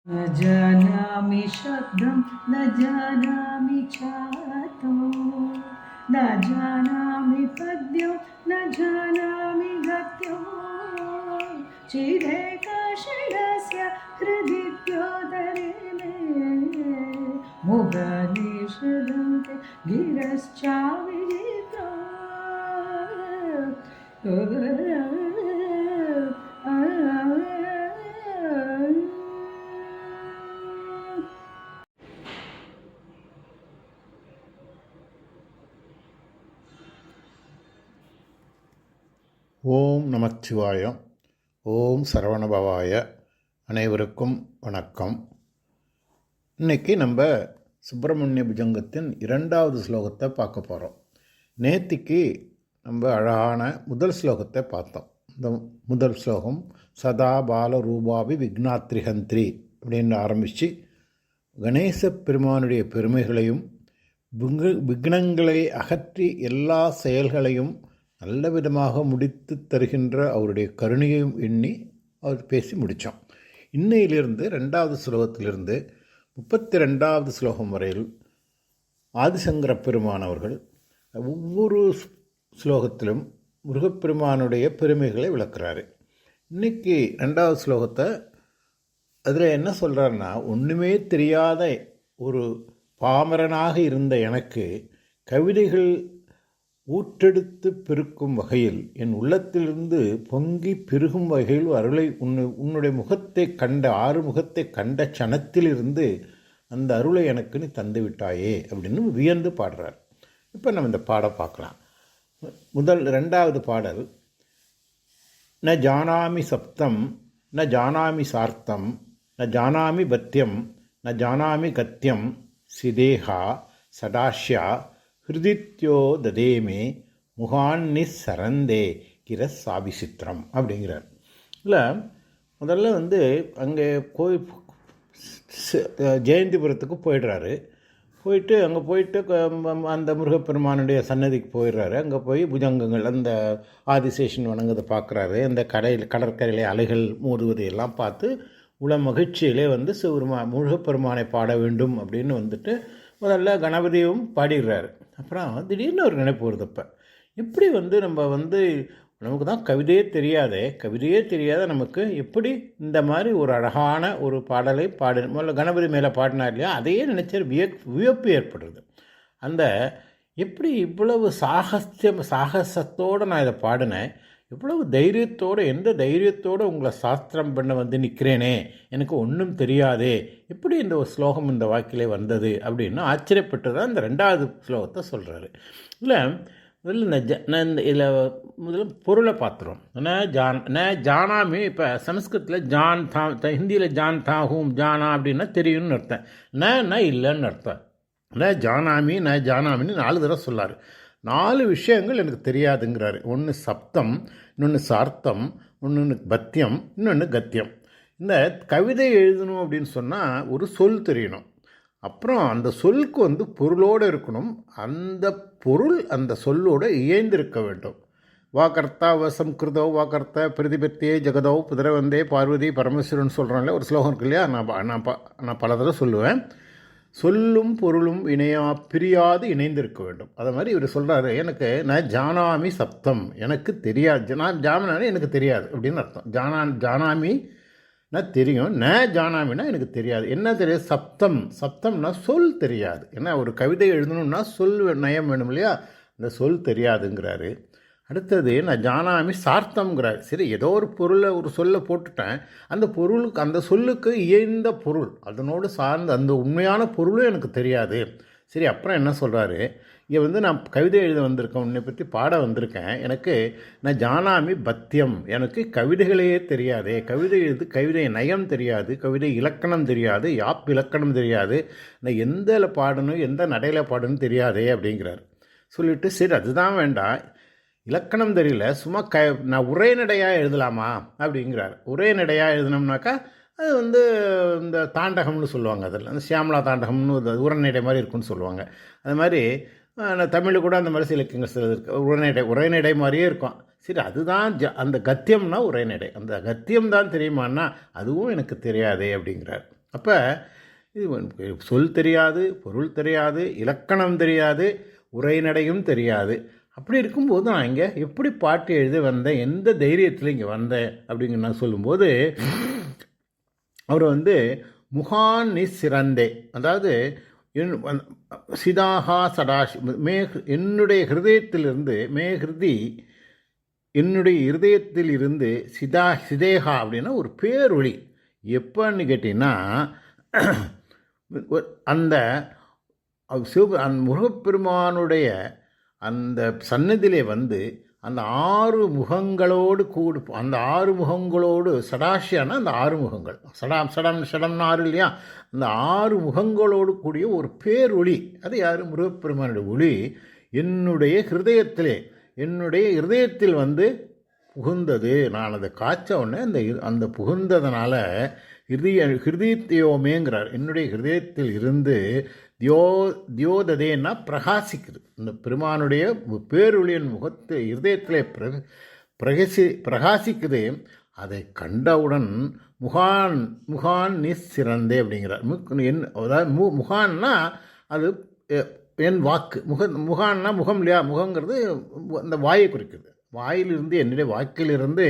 न जानामि शब्दं न जानामि चातो न जानामि पद्यं न जानामि गद्यं चिरेकशिरस्य हृदि द्योतरे मे मुगनिषदन्ते गिरश्चाविजितो ஓம் நமச்சிவாய. ஓம் சரவணபவாய. அனைவருக்கும் வணக்கம். இன்னைக்கு நம்ம சுப்பிரமணிய புஜங்கத்தின் 2வது ஸ்லோகத்தை பார்க்க போகிறோம். நேத்திக்கு நம்ம அழகான முதல் ஸ்லோகத்தை பார்த்தோம். இந்த முதல் ஸ்லோகம் சதா பால ரூபாவி விக்னாத்ரிஹந்திரி அப்படின்னு ஆரம்பித்து கணேச பெருமானுடைய பெருமைகளையும் விக்னங்களை அகற்றி எல்லா செயல்களையும் நல்ல விதமாக முடித்து தருகின்ற அவருடைய கருணையையும் எண்ணி அவர் பேசி முடித்தோம். இன்னையிலிருந்து 2வது ஸ்லோகத்திலிருந்து 32வது ஸ்லோகம் வரையில் ஆதிசங்கர பெருமானவர்கள் ஒவ்வொரு ஸ்லோகத்திலும் முருகப்பெருமானுடைய பெருமைகளை விளக்குறாரு. இன்றைக்கி 2வது ஸ்லோகத்தை அதில் என்ன சொல்கிறாருன்னா, ஒன்றுமே தெரியாத ஒரு பாமரனாக இருந்த எனக்கு கவிதைகள் ஊற்றெடுத்து பெருக்கும் வகையில் என் உள்ளத்திலிருந்து பொங்கி பெருகும் வகையில் அருளை உன்னுடைய முகத்தை கண்ட 6 முகத்தை கண்ட சனத்திலிருந்து அந்த அருளை எனக்கு நீ தந்து விட்டாயே அப்படின்னு வியந்து பாடுறார். இப்போ நம்ம இந்த பாடம் பார்க்கலாம். 2வது பாடல் ந ஜானாமி சப்தம் ந ஜானாமி சார்த்தம் ந ஜானாமி பத்தியம் ந ஜானாமி கத்தியம் சிதேகா சடாஷ்யா ஹிருதித்யோ ததேமே முகான்னி சரந்தே கிர சாபிசித்திரம் அப்படிங்கிறார். இல்லை, முதல்ல அங்கே ஜெயந்திபுரத்துக்கு போயிடுறாரு. அங்கே போயிட்டு அந்த முருகப்பெருமானுடைய சன்னதிக்கு போயிடுறாரு. அங்கே போய் புஜங்கங்கள் அந்த ஆதிசேஷன் வணங்குறதை பார்க்குறாரு. அந்த கடற்கரையிலே அலைகள் மோதுவதையெல்லாம் பார்த்து உள மகிழ்ச்சியிலே முருகப்பெருமானை பாட வேண்டும் அப்படின்னு முதல்ல கணபதியும் பாடிடுறாரு. அப்புறம் திடீர்னு ஒரு நினைப்பு வருது. அப்போ எப்படி நம்ம நமக்கு தான் கவிதையே தெரியாத நமக்கு எப்படி இந்த மாதிரி ஒரு அழகான ஒரு பாடலை முதல்ல கணபதி மேலே பாடினார் இல்லையா, அதையே நினச்சி வியப்பு ஏற்படுறது. அந்த எப்படி இவ்வளவு சாகசத்தோடு நான் இதை பாடினேன், இவ்வளவு தைரியத்தோடு, எந்த தைரியத்தோடு உங்களை சாஸ்திரம் பண்ண நிற்கிறேனே, எனக்கு ஒன்றும் தெரியாதே, எப்படி இந்த ஒரு ஸ்லோகம் இந்த வாக்கிலே வந்தது அப்படின்னு ஆச்சரியப்பட்டு தான் இந்த 2வது ஸ்லோகத்தை சொல்கிறாரு. இல்லை, இதில் முதல்ல பொருளை பார்த்துரும். ஜானாமி. இப்போ சமஸ்கிருதத்தில் ஜான் தா, ஹிந்தியில் ஜான் தாஹூம் ஜானா அப்படின்னா தெரியும்னு அர்த்தம். ந இல்லைன்னு அர்த்தம். ஜானாமின்னு 4 தடவை சொல்லார். 4 விஷயங்கள் எனக்கு தெரியாதுங்கிறாரு. ஒன்று சப்தம், இன்னொன்று சார்த்தம், இன்னொன்று பத்தியம், இன்னொன்று கத்தியம். இந்த கவிதை எழுதணும் அப்படின்னு சொன்னால் ஒரு சொல் தெரியணும். அப்புறம் அந்த சொல்லுக்கு பொருளோடு இருக்கணும். அந்த பொருள் அந்த சொல்லோடு இயைந்திருக்க வேண்டும். வாகர்த்தா வசம்கிருதோ வாகர்த்தா பிரதிபத்தியே ஜெகதோ புதிரவந்தே பார்வதி பரமேஸ்வரன் சொல்கிறாங்களே ஒரு ஸ்லோகம் இருக்கு இல்லையா, நான் பல தடவை சொல்லுவேன். சொல்லும் பொருளும் பிரியாது இணைந்திருக்க வேண்டும். அது மாதிரி இவர் சொல்கிறாரு, எனக்கு நான் ஜானாமி சப்தம், எனக்கு தெரியாது. நான் ஜானாமி எனக்கு தெரியாது அப்படின்னு அர்த்தம். ஜானாமி நான் தெரியும், ஜானாமின்னா எனக்கு தெரியாது. என்ன தெரியாது? சப்தம்னா சொல் தெரியாது. ஏன்னா ஒரு கவிதை எழுதணும்னா சொல் நயம் வேணும் இல்லையா, அந்த சொல் தெரியாதுங்கிறாரு. அடுத்தது நான் ஜானாமி சார்த்தம்ங்கிறார். சரி, ஏதோ ஒரு பொருளை ஒரு சொல்லை போட்டுட்டேன், அந்த பொருளுக்கு அந்த சொல்லுக்கு இயைந்த பொருள் அதனோடு சார்ந்த அந்த உண்மையான பொருளும் எனக்கு தெரியாது. சரி, அப்புறம் என்ன சொல்கிறாரு, இங்கே நான் கவிதை எழுத வந்திருக்கேன், உன்னை பற்றி பாட வந்திருக்கேன், எனக்கு நான் ஜானாமி பத்தியம், எனக்கு கவிதைகளையே தெரியாதே, கவிதை நயம் தெரியாது, கவிதை இலக்கணம் தெரியாது, இலக்கணம் தெரியாது, நான் எந்த பாடணும் எந்த நடையில் பாடணும் தெரியாதே அப்படிங்கிறார். சொல்லிவிட்டு சரி அதுதான் வேண்டாம், இலக்கணம் தெரியல, சும்மா நான் உரைநடையாக எழுதலாமா அப்படிங்கிறார். உரைநடையாக எழுதினோம்னாக்கா அது இந்த தாண்டகம்னு சொல்லுவாங்க. அதில் அந்த சியாமலா தாண்டகம்னு உரைநடை மாதிரி இருக்குன்னு சொல்லுவாங்க. அது மாதிரி தமிழ் கூட அந்த மாதிரி சில இலக்கியங்கள் சிலது இருக்குது, உரைநடை மாதிரியே இருக்கும். சரி, அதுதான் அந்த கத்தியம்னா உரைநடை, அந்த கத்தியம் தான் தெரியுமான்னா அதுவும் எனக்கு தெரியாதே அப்படிங்கிறார். அப்போ இது சொல் தெரியாது, பொருள் தெரியாது, இலக்கணம் தெரியாது, உரைநடையும் தெரியாது. அப்படி இருக்கும்போது நான் இங்கே எப்படி பாட்டு எழுத வந்தேன், எந்த தைரியத்தில் இங்கே வந்தேன் அப்படிங்கிற நான் சொல்லும்போது அவர் முகான் நீ சிறந்தே, அதாவது சிதாகா சடாஷ் என்னுடைய ஹிருதயத்திலிருந்து ஹிருதி என்னுடைய இருதயத்தில் இருந்து சிதேகா அப்படின்னா ஒரு பேரொளி. எப்போன்னு கேட்டிங்கன்னா அந்த முருகப்பெருமானுடைய அந்த சன்னதியிலே அந்த 6 முகங்களோடு அந்த 6 முகங்களோடு சடாஷியான அந்த 6 முகங்கள், ஷடம்னு 6 இல்லையா, அந்த 6 முகங்களோடு கூடிய ஒரு பேரொளி. அது யார்? முருகப்பெருமானுடைய ஒளி என்னுடைய இருதயத்தில் புகுந்தது. நான் அதை காய்ச்ச உடனே அந்த புகுந்ததுனால ஹிருதயத்தையோமேங்கிறார். என்னுடைய ஹிருதயத்தில் இருந்து தியோததேன்னா பிரகாசிக்குது. இந்த பெருமானுடைய பேரொளியின் இருதயத்திலே பிரகாசிக்குது. அதை கண்டவுடன் முகான் நீ சிறந்தே அப்படிங்கிறார். அதாவது முகான்னா அது என் வாக்கு, முகான்னா முகம் இல்லையா, முகங்கிறது அந்த வாயை குறிக்குது. வாயிலிருந்து என்னுடைய வாக்கிலிருந்து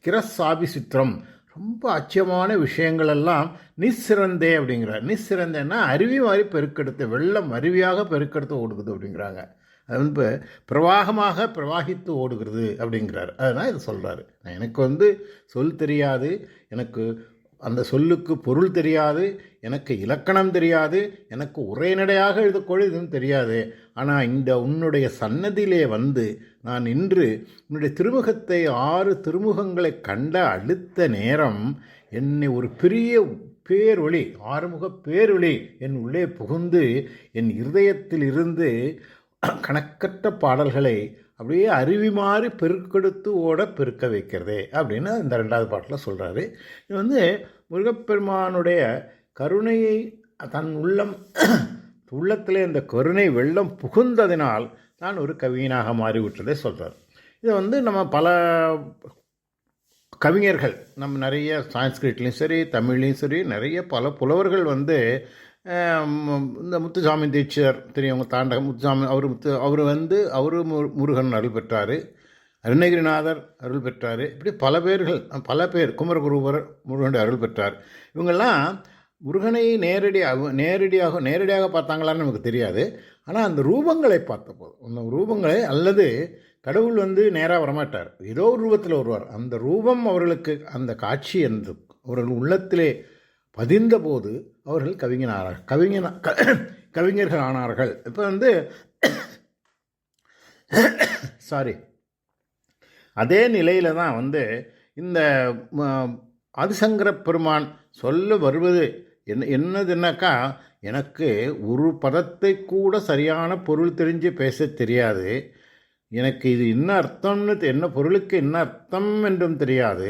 கிரசாபி சித்திரம் ரொம்ப அச்சமான விஷயங்களெல்லாம் நிசிறந்தே அப்படிங்கிறார். நிசிறந்தேன்னா அருவி மாதிரி பெருக்கெடுத்து, வெள்ளம் அருவியாக பெருக்கெடுத்து ஓடுகுது அப்படிங்கிறாங்க. அது பிரவாகமாக பிரவாகித்து ஓடுகிறது அப்படிங்கிறார். அதுதான் இது சொல்கிறாரு. எனக்கு சொல் தெரியாது, எனக்கு அந்த சொல்லுக்கு பொருள் தெரியாது, எனக்கு இலக்கணம் தெரியாது, எனக்கு உரைநடையாக எழுதக்கூடிய இதுவும் தெரியாது. ஆனால் உன்னுடைய சன்னதியிலே நான் இன்று உன்னுடைய திருமுகத்தை 6 திருமுகங்களை கண்ட அடுத்த நேரம் என்னை ஒரு பெரிய பேரொளி, 6 முக பேரொளி என் உள்ளே புகுந்து என் இருதயத்தில் இருந்து கணக்கற்ற பாடல்களை அப்படியே அருவி மாறி பெருக்கெடுத்து பெருக்க வைக்கிறதே அப்படின்னு இந்த 2வது பாட்டில் சொல்கிறாரு. இது முருகப்பெருமானுடைய கருணையை தன் உள்ளத்திலே இந்த கருணை வெள்ளம் புகுந்ததினால் தான் ஒரு கவிஞனாக மாறிவிட்டதை சொல்கிறார். இதை நம்ம பல கவிஞர்கள், நம்ம நிறைய சான்ஸ்கிரிட்லேயும் சரி தமிழ்லேயும் சரி நிறைய பல புலவர்கள் இந்த முத்துசாமி தீட்சிதர் தெரியும், தாண்டகம் முத்துசாமி, அவர் முருகன் அருள் பெற்றார், அருணகிரிநாதர் அருள் பெற்றார். இப்படி பல பேர் குமரகுருவர் முருகனுடைய அருள் பெற்றார். இவங்கெல்லாம் முருகனை நேரடியாக பார்த்தாங்களான்னு நமக்கு தெரியாது. ஆனால் அந்த ரூபங்களை பார்த்தபோது, அந்த ரூபங்களை, அல்லது கடவுள் நேராக வரமாட்டார், ஏதோ ஒரு ரூபத்தில் வருவார். அந்த ரூபம் அவர்களுக்கு அந்த காட்சி என்று அவர்கள் உள்ளத்திலே பதிந்தபோது அவர்கள் கவிஞர்கள் ஆனார்கள். இப்போ அதே நிலையில் தான் இந்த ஆதிசங்கர பெருமான் சொல்ல வருவது என்னதுன்னாக்கா, எனக்கு ஒரு பதத்தை கூட சரியான பொருள் தெரிஞ்சு பேச தெரியாது, எனக்கு இது என்ன அர்த்தம்னு, என்ன பொருளுக்கு என்ன அர்த்தம் என்றும் தெரியாது,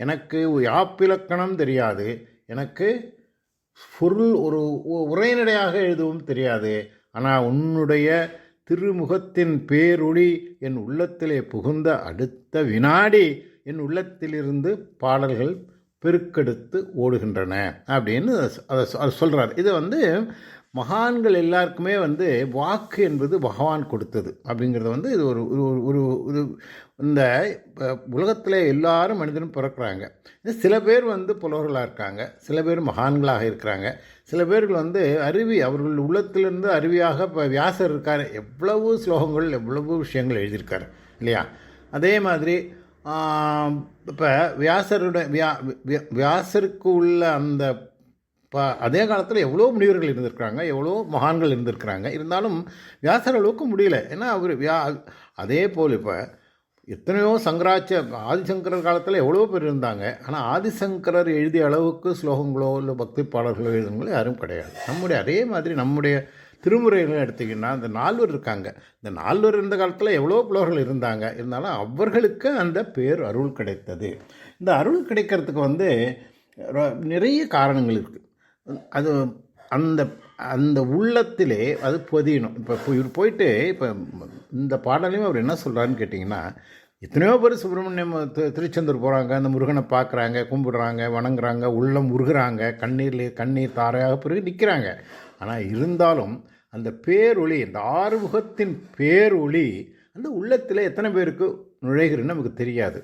எனக்கு யாப்பிலக்கணம் தெரியாது, எனக்கு பொருள் ஒரு உரைநடையாக எழுதவும் தெரியாது. ஆனால் உன்னுடைய திருமுகத்தின் பேரொளி என் உள்ளத்திலே புகுந்த அடுத்த வினாடி என் உள்ளத்திலிருந்து பாடல்கள் பெருக்கெடுத்து ஓடுகின்றன அப்படின்னு அதை சொல்கிறார். இது மகான்கள் எல்லாருக்குமே வாக்கு என்பது பகவான் கொடுத்தது அப்படிங்கிறது இது ஒரு இந்த உலகத்தில் எல்லாரும் மனிதனும் பிறக்கிறாங்க. சில பேர் புலவர்களாக இருக்காங்க, சில பேர் மகான்களாக இருக்கிறாங்க, சில பேர்கள் அவர்கள் உள்ளத்திலிருந்து அருவியாக இப்போ வியாசர் இருக்கார், எவ்வளவு ஸ்லோகங்கள் எவ்வளவு விஷயங்கள் எழுதியிருக்காரு இல்லையா. அதே மாதிரி இப்போ வியாசருக்கு உள்ள அந்த அதே காலத்தில் எவ்வளோ முனிவர்கள் இருந்திருக்கிறாங்க, எவ்வளோ மகான்கள் இருந்திருக்கிறாங்க. இருந்தாலும் வியாசர் அளவுக்கு முடியல. ஏன்னா அவர் அதே போல் இப்போ எத்தனையோ ஆதிசங்கரர் காலத்தில் எவ்வளோ பேர் இருந்தாங்க. ஆனால் ஆதிசங்கரர் எழுதிய அளவுக்கு ஸ்லோகங்களோ இல்லை பக்தி பாடல்களோ எழுதுங்களோ யாரும் கிடையாது. அதே மாதிரி நம்முடைய திருமுறைகளை எடுத்திங்கன்னா இந்த 4 இருக்காங்க. இந்த 4 இருந்த காலத்தில் எவ்வளோ புலவர்கள் இருந்தாங்க. இருந்தாலும் அவர்களுக்கு அந்த பேர் அருள் கிடைத்தது. இந்த அருள் கிடைக்கிறதுக்கு நிறைய காரணங்கள் இருக்குது. அது அந்த உள்ளத்திலே அது பொதியணும். இப்போ இவர் போயிட்டு இப்போ இந்த பாடலையும் அவர் என்ன சொல்கிறாருன்னு கேட்டிங்கன்னா, எத்தனையோ பேர் சுப்பிரமணியம் திருச்செந்தூர் போகிறாங்க, அந்த முருகனை பார்க்குறாங்க, கும்பிடுறாங்க, வணங்குறாங்க, உள்ளம் உருகுறாங்க, கண்ணீர் தாரையாக பிறகு நிற்கிறாங்க. ஆனால் இருந்தாலும் அந்த பேரொளி, இந்த ஆறுமுகத்தின் பேரொளி அந்த உள்ளத்தில் எத்தனை பேருக்கு நுழைகிறதுன்னு நமக்கு தெரியாது.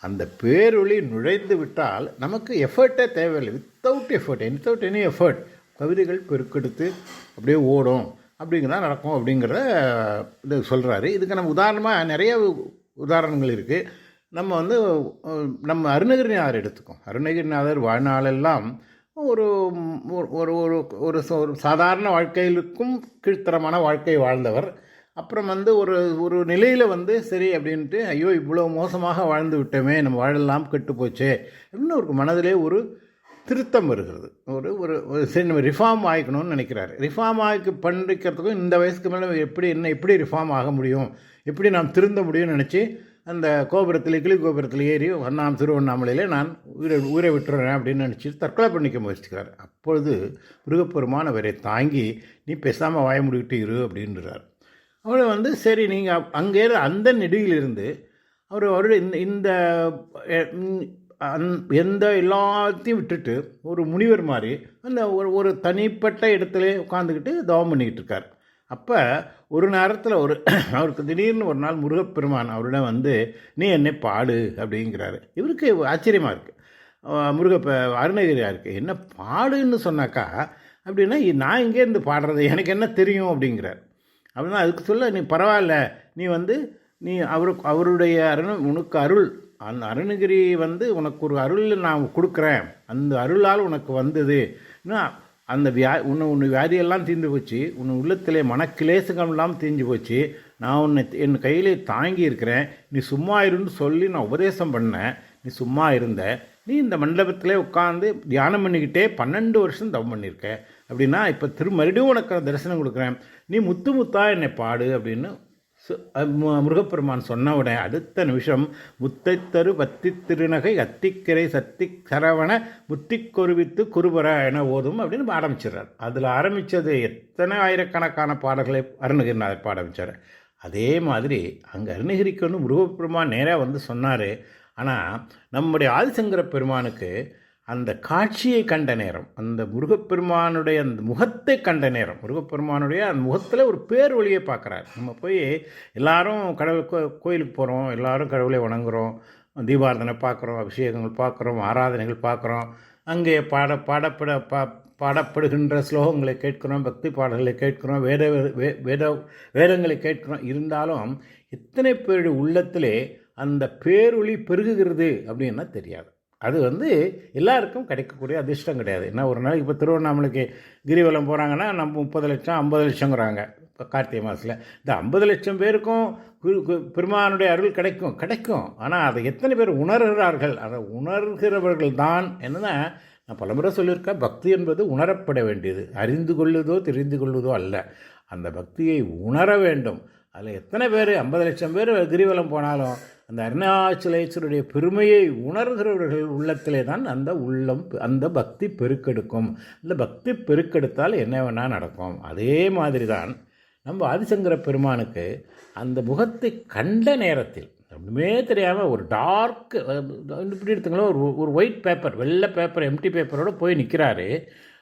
அந்த பேரொளி நுழைந்து விட்டால் நமக்கு எஃபர்ட்டே தேவையில்லை. வித்தவுட் எனி எஃபர்ட் கவிதைகள் பெருக்கெடுத்து அப்படியே ஓடும், அப்படிங்கிறதான் நடக்கும் அப்படிங்கிறத இது சொல்கிறாரு. இதுக்கு நம்ம உதாரணமாக நிறைய உதாரணங்கள் இருக்குது. நம்ம அருணகிரிநாதர் எடுத்துக்கோம். அருணகிரிநாதர் வாழ்நாளெல்லாம் ஒரு ஒரு ஒரு ஒரு சாதாரண வாழ்க்கையிலுக்கும் கீழ்த்தரமான வாழ்க்கை வாழ்ந்தவர். அப்புறம் ஒரு ஒரு நிலையில் சரி அப்படின்ட்டு, ஐயோ இவ்வளோ மோசமாக வாழ்ந்து விட்டோமே, நம்ம வாழலாம் கெட்டு போச்சே அப்படின்னு ஒரு மனதிலே ஒரு திருத்தம் வருகிறது. ஒரு சரி நம்ம ரிஃபார்ம் ஆகிக்கணும்னு நினைக்கிறாரு. ரிஃபார்ம் பண்ணிக்கிறதுக்கும் இந்த வயசுக்கு மேலே எப்படி ரிஃபார்ம் ஆக முடியும், எப்படி நாம் திருந்த முடியும்னு நினச்சி அந்த கிளி கோபுரத்தில் ஏறி திருவண்ணாமலையிலே நான் உயிரை விட்டுறேன் அப்படின்னு நினச்சி தற்கொலை பண்ணிக்க முயற்சிக்கிறார். அப்பொழுது முருகப்பெருமான் அவரை தாங்கி, நீ பேசாமல் வாய முடிக்கிட்டு இரு அப்படின்றார். அவர் சரி நீங்கள் அங்கே அந்த நெடுகிலிருந்து அவருடைய இந்த எந்த எல்லாத்தையும் விட்டுட்டு ஒரு முனிவர் மாதிரி அந்த ஒரு தனிப்பட்ட இடத்துல உட்காந்துக்கிட்டு தவம் பண்ணிக்கிட்டு இருக்கார். அப்போ ஒரு நேரத்தில் அவருக்கு திடீர்னு ஒரு நாள் முருகப்பெருமான் அவரிடம் நீ என்னை பாடு அப்படிங்கிறாரு. இவருக்கு ஆச்சரியமாக இருக்குது, அருணகிரியாக இருக்குது. என்ன பாடுன்னு சொன்னாக்கா அப்படின்னா, நான் இங்கேருந்து பாடுறது எனக்கு என்ன தெரியும் அப்படிங்கிறார். அப்படின்னா அதுக்கு சொல்ல, நீ பரவாயில்ல, நீ அவருடைய உனக்கு அருள், அந்த அருணகிரி உனக்கு ஒரு அருள் நான் கொடுக்குறேன், அந்த அருளால் உனக்கு வந்தது, அந்த உன்னை வியாதியெல்லாம் தீர்ந்து போச்சு, உன் உள்ளத்திலே மனக்கிலேசங்கள்லாம் தீர்ந்து போச்சு, நான் என் கையிலே தாங்கி இருக்கிறேன், நீ சும்மா இருன்னு சொல்லி நான் உபதேசம் பண்ணேன், நீ சும்மா இருந்த, நீ இந்த மண்டபத்திலே உட்காந்து தியானம் பண்ணிக்கிட்டே 12 வருஷம் தவம் பண்ணியிருக்க அப்படின்னா, இப்போ மறுபடியும் உனக்கு தரிசனம் கொடுக்குறேன், நீ முத்தா என்னை பாடு அப்படின்னு முருகப்பெருமான் சொன்ன உடனே அடுத்த நிமிஷம் முத்தை தரு பத்தி திருநகை அத்திக்கரை சத்தி சரவண முத்தி கொருவித்து குருபர என ஓதும் அப்படின்னு ஆரம்பிச்சிடுறார். அதில் ஆரம்பித்தது எத்தனை ஆயிரக்கணக்கான பாடல்களை அருணகிரிநாதர் பாட ஆரம்பித்தார். அதே மாதிரி அங்கே அருணகிரிக்கு முருகப்பெருமான் நேராக சொன்னார். ஆனால் நம்முடைய ஆதிசங்கர பெருமானுக்கு அந்த காட்சியை கண்ட நேரம், அந்த முருகப்பெருமானுடைய அந்த முகத்தை கண்ட நேரம், முருகப்பெருமானுடைய அந்த முகத்தில் ஒரு பேர் ஒளியை பார்க்குறாரு. நம்ம போய் எல்லாரும் கோயிலுக்கு போகிறோம், எல்லாரும் கடவுளை வணங்குகிறோம், தீபாராதனை பார்க்குறோம், அபிஷேகங்கள் பார்க்குறோம், ஆராதனைகள் பார்க்குறோம், அங்கே பாடப்படுகின்ற ஸ்லோகங்களை கேட்கிறோம், பக்தி பாடல்களை கேட்கிறோம், வேதங்களை கேட்கிறோம். இருந்தாலும் எத்தனை பேருடைய உள்ளத்திலே அந்த பேரொளி பெருகுகிறது அப்படின்னா தெரியாது. அது எல்லாருக்கும் கிடைக்கக்கூடிய அதிர்ஷ்டம் கிடையாது. ஏன்னா ஒரு நாளைக்கு இப்போ திருவண்ணாமலைக்கு கிரிவலம் போகிறாங்கன்னா நம்ம 30 லட்சம் 50 லட்சங்கிறாங்க இப்போ கார்த்திகை மாதத்தில். இந்த 50 லட்சம் பேருக்கும் பெருமானுடைய அருள் கிடைக்கும். ஆனால் அதை எத்தனை பேர் உணர்கிறார்கள்? அதை உணர்கிறவர்கள் தான் என்னென்னா, நான் பலமுறை சொல்லியிருக்கேன், பக்தி என்பது உணரப்பட வேண்டியது, அறிந்து கொள்ளுதோ தெரிந்து கொள்ளுதோ அல்ல. அந்த பக்தியை உணர வேண்டும். அதில் எத்தனை பேர் 50 லட்சம் பேர் கிரிவலம் போனாலும் அந்த அருணாச்சலேஸ்வருடைய பெருமையை உணர்கிறவர்கள் உள்ளத்திலே தான் அந்த பக்தி பெருக்கெடுக்கும். அந்த பக்தி பெருக்கெடுத்தால் என்ன வேணால் நடக்கும். அதே மாதிரி தான் நம்ம ஆதிசங்கர பெருமானுக்கு அந்த முகத்தை கண்ட நேரத்தில் ஒன்றுமே தெரியாமல் ஒரு டார்க் இப்படி எடுத்துங்களோ ஒரு ஒயிட் பேப்பர், வெள்ளை பேப்பர், எம்டி பேப்பரோடு போய் நிற்கிறாரு.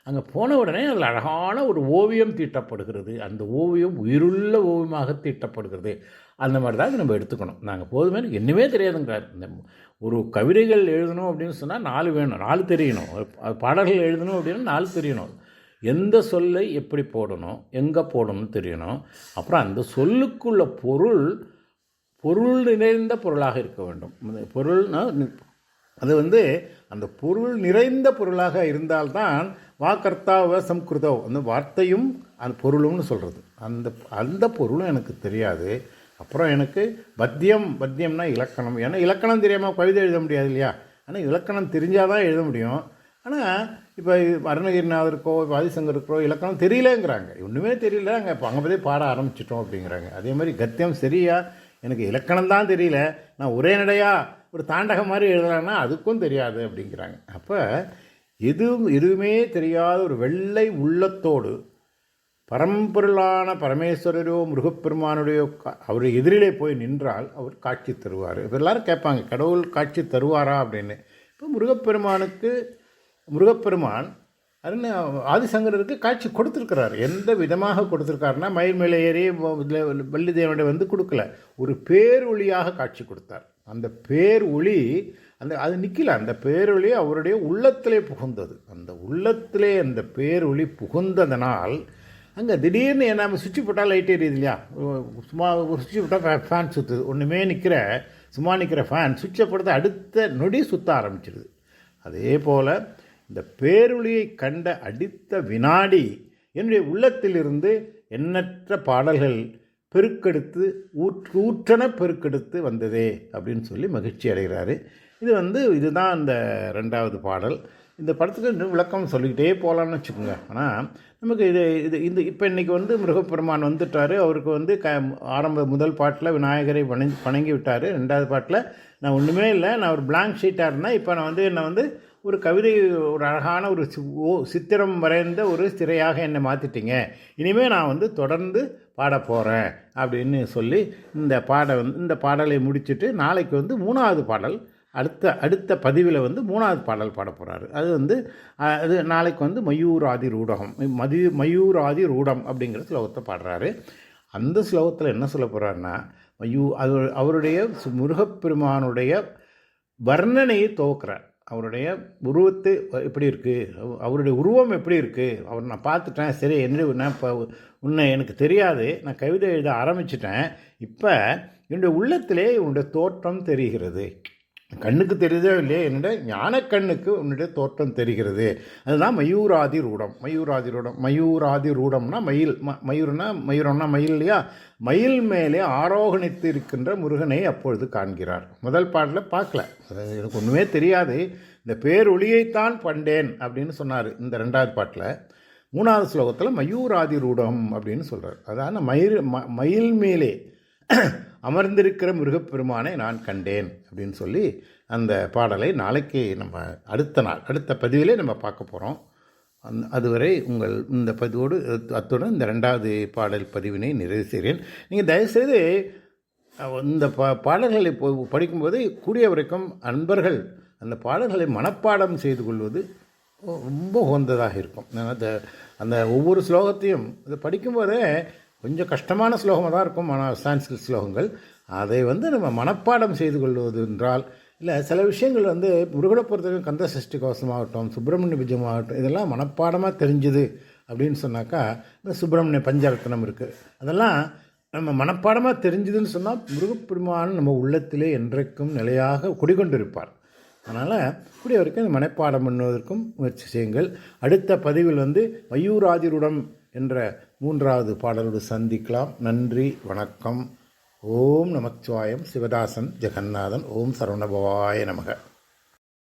அங்கே போன உடனே அதில் அழகான ஒரு ஓவியம் தீட்டப்படுகிறது. அந்த ஓவியம் உயிருள்ள ஓவியமாக தீட்டப்படுகிறது. அந்த மாதிரி தான் நம்ம எடுத்துக்கணும். நாங்கள் போதுமே என்னவே தெரியாதுங்கிறார். இந்த ஒரு கவிதைகள் எழுதணும் அப்படின்னு சொன்னால் 4 வேணும், 4 தெரியணும். பாடல்கள் எழுதணும் அப்படின்னா 4 தெரியணும். எந்த சொல்லை எப்படி போடணும், எங்கே போடணும்னு தெரியணும். அப்புறம் அந்த சொல்லுக்குள்ள பொருள் நிறைந்த பொருளாக இருக்க வேண்டும். பொருள்னா அது அந்த பொருள் நிறைந்த பொருளாக இருந்தால்தான் வாக்கர்த்தாவ சம்ஸ்கிருதோ, அந்த வார்த்தையும் அந்த பொருளும்னு சொல்கிறது. அந்த பொருளும் எனக்கு தெரியாது. அப்புறம் எனக்கு பத்தியம்னா இலக்கணம். ஏன்னா இலக்கணம் தெரியாமல் கவிதை எழுத முடியாது இல்லையா? ஆனால் இலக்கணம் தெரிஞ்சால் தான் எழுத முடியும். ஆனால் இப்போ அருணகிரிநாதருக்கோ ஆதிசங்கருக்கோ இலக்கணம் தெரியலங்கிறாங்க. ஒன்றுமே தெரியல, அங்கே போய் பாட ஆரம்பிச்சிட்டோம் அப்படிங்கிறாங்க. அதே மாதிரி கத்தியம் சரியா, எனக்கு இலக்கணம் தான் தெரியல, நான் ஒரே நடையாக ஒரு தாண்டகம் மாதிரி எழுதுறாங்கன்னா அதுக்கும் தெரியாது அப்படிங்கிறாங்க. அப்போ எதுவுமே தெரியாத ஒரு வெள்ளை உள்ளத்தோடு பரம்பொருளான பரமேஸ்வரரோ முருகப்பெருமானுடைய அவர் எதிரிலே போய் நின்றால் அவர் காட்சி தருவார். இப்போ எல்லாரும் கேட்பாங்க, கடவுள் காட்சி தருவாரா அப்படின்னு. இப்போ முருகப்பெருமான் அதுன்னு ஆதிசங்கரருக்கு காட்சி கொடுத்துருக்கிறார். எந்த விதமாக கொடுத்துருக்காருன்னா, மயில் மேலே ஏறி வள்ளி தேவனுடைய வந்து கொடுக்கல, ஒரு பேரொளியாக காட்சி கொடுத்தார். அந்த பேரொளி அது நிற்கல, அந்த பேரொளி அவருடைய உள்ளத்திலே புகுந்தது. அந்த உள்ளத்திலே அந்த பேரொளி புகுந்ததனால் அங்கே திடீர்னு நம்ம சுவிட்சு போட்டால் லைட் எரியுது இல்லையா, சும்மா ஒரு சுவிட்சு போட்டால் ஃபேன் சுற்றுது, ஒன்றுமே சும்மா நிற்கிற ஃபேன் சுவிட்சை போடுறது அடுத்த நொடி சுற்ற ஆரம்பிச்சிடுது. அதே போல் இந்த பேரொளியை கண்ட அடுத்த வினாடி என்னுடைய உள்ளத்திலிருந்து எண்ணற்ற பாடல்கள் பெருக்கெடுத்து ஊற்றன பெருக்கெடுத்து வந்ததே அப்படின்னு சொல்லி மகிழ்ச்சி அடைகிறாரு. இதுதான் அந்த 2வது பாடல். இந்த படத்துக்கு இன்னும் விளக்கம் சொல்லிக்கிட்டே போகலான்னு வச்சுக்கோங்க. ஆனால் நமக்கு இப்போ இன்றைக்கி முருகப்பெருமான் வந்துட்டார். அவருக்கு முதல் பாட்டில் விநாயகரை வணங்கி விட்டார். 2வது பாட்டில் நான் ஒன்றுமே இல்லை, நான் ஒரு பிளாங்க் ஷீட்டாக இருந்தேன். இப்போ நான் என்னை ஒரு கவிதை, ஒரு அழகான ஒரு சித்திரம் வரைந்த ஒரு திரையாக என்னை மாற்றிட்டீங்க, இனிமேல் நான் தொடர்ந்து பாட போகிறேன் அப்படின்னு சொல்லி இந்த பாடலை முடிச்சுட்டு நாளைக்கு 3வது பாடல் அடுத்த பதிவில் 3வது பாடல் பாட போகிறாரு. அது நாளைக்கு மயூராதி ரூடகம், மயூராதி ரூடம் அப்படிங்கிற ஸ்லோகத்தை பாடுறாரு. அந்த ஸ்லோகத்தில் என்ன சொல்ல போகிறாருன்னா, அவருடைய முருகப்பெருமானுடைய வர்ணனையை துவக்கிறார். அவருடைய உருவத்தை எப்படி இருக்குது, அவருடைய உருவம் எப்படி இருக்குது, அவர் நான் பார்த்துட்டேன். சரி, நான் இப்போ உன்னை எனக்கு தெரியாது, நான் கவிதை எழுத ஆரம்பிச்சிட்டேன். இப்போ என்னுடைய உள்ளத்திலே உன்னுடைய தோற்றம் தெரிகிறது. கண்ணுக்கு தெரியுதோ இல்லையே, என்னுடைய ஞானக்கண்ணுக்கு உன்னுடைய தோற்றம் தெரிகிறது. அதுதான் மயூராதி ரூடம். மயூராதி ரூடம்னா மயில், மயூரம்னா மயில் இல்லையா, மயில் மேலே ஆரோகணித்து இருக்கின்ற முருகனை அப்பொழுது காண்கிறார். முதல் பாட்டில் பார்க்கல, எனக்கு ஒன்றுமே தெரியாது, இந்த பேரொளியைத்தான் பண்டேன் அப்படின்னு சொன்னார். இந்த 2வது பாட்டில் 3வது ஸ்லோகத்தில் மயூராதி ரூடம் அப்படின்னு சொல்கிறார். அதான மயில் மேலே அமர்ந்திருக்கிற முருகப்பெருமானை நான் கண்டேன் அப்படின்னு சொல்லி அந்த பாடலை நாளைக்கு நம்ம அடுத்த பதிவிலே நம்ம பார்க்க போகிறோம். அதுவரை இந்த பதிவோடு அத்துடன் இந்த 2வது பாடல் பதிவினை நிறைவு செய்கிறேன். நீங்கள் தயவுசெய்து இந்த பாடல்களை படிக்கும்போது கூடிய வரைக்கும் அன்பர்கள் அந்த பாடல்களை மனப்பாடம் செய்து கொள்வது ரொம்ப உகந்ததாக இருக்கும். அந்த ஒவ்வொரு ஸ்லோகத்தையும் அதை படிக்கும்போதே கொஞ்சம் கஷ்டமான ஸ்லோகமாக தான் இருக்கும், சான்ஸ்கிரிட் ஸ்லோகங்கள். அதை நம்ம மனப்பாடம் செய்து கொள்வது என்றால், இல்லை சில விஷயங்கள் முருகனை பொறுத்தவரைக்கும் கந்த சஷ்டி கவசமாகட்டும், சுப்பிரமணிய விஜயமாகட்டும், இதெல்லாம் மனப்பாடமாக தெரிஞ்சுது அப்படின்னு சொன்னாக்கா, இந்த சுப்பிரமணிய பஞ்சரத்னம் இருக்குது, அதெல்லாம் நம்ம மனப்பாடமாக தெரிஞ்சுதுன்னு சொன்னால் முருகப்பெருமான் நம்ம உள்ளத்திலே என்றைக்கும் நிலையாக குடிகொண்டிருப்பார். அதனால் கூடிய வரைக்கும் மனப்பாடம் பண்ணுவதற்கும் முயற்சி செய்யுங்கள். அடுத்த பதிவில் மயூராதிருடம் என்ற 3வது பாடலோடு சந்திக்கலாம். நன்றி, வணக்கம். ஓம் நமச்சிவாயம். சிவதாசன் ஜெகநாதன். ஓம் சரவணபவாய நமக.